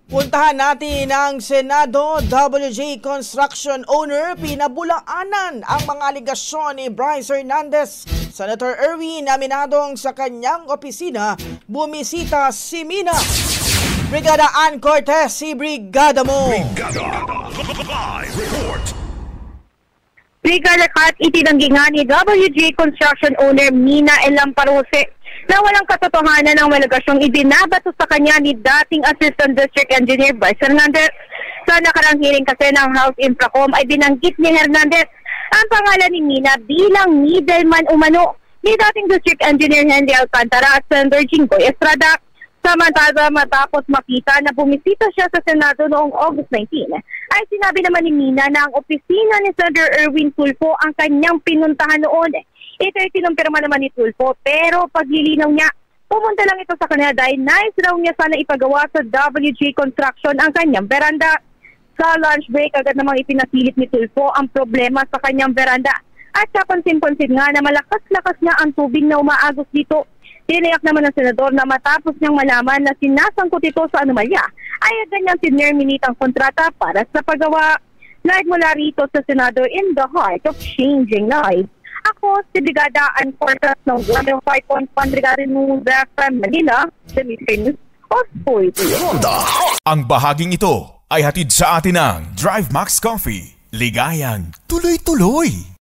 Puntahan natin ang Senado. WJ Construction owner pinabulaanan ang mga aligasyon ni Bryce Hernandez. Senator Erwin aminadong sa kanyang opisina bumisita si Mina. Brigada Ann Cortez, si Brigada mo. Brigada Live Report. Brigada Kat, itinanggi nga ni WJ Construction owner Mina Elamparose na walang katotohanan ng malagasyong ibinabato sa kanya ni dating Assistant District Engineer Bryce Hernandez. Sa nakarang hearing kasi ng House Infracom ay binanggit ni Hernandez ang pangalan ni Mina bilang middleman umano ni dating District Engineer Henry Alcantara at Senator Jinggoy Estrada. Samantala matapos makita na bumisita siya sa Senado noong August 19, ay sinabi naman ni Mina na ang opisina ni Senator Erwin Tulfo ang kanyang pinuntahan noon. Ito ay kinumpirma naman ni Tulfo pero paglilinaw niya, pumunta lang ito sa kanila dahil nais raw niya sana ipagawa sa WJ Construction ang kanyang veranda. Sa lunch break agad namang ipinapilit ni Tulfo ang problema sa kanyang veranda at kapansin-pansin nga na malakas-lakas nga ang tubig na umaagos dito. Tiniyak naman ng senador na matapos niyang malaman na sinasangkot ito sa anomalya ay agad niyang tinerminate ang kontrata para sa paggawa. Live mula rito sa Senado in the heart of changing lives. Ako si Brigada Ann Cortez ng 105.1 Brigada News FM Manila, the News of 40. Ang bahaging ito ay hatid sa atin ng Drive Max Coffee. Ligayang tuloy-tuloy.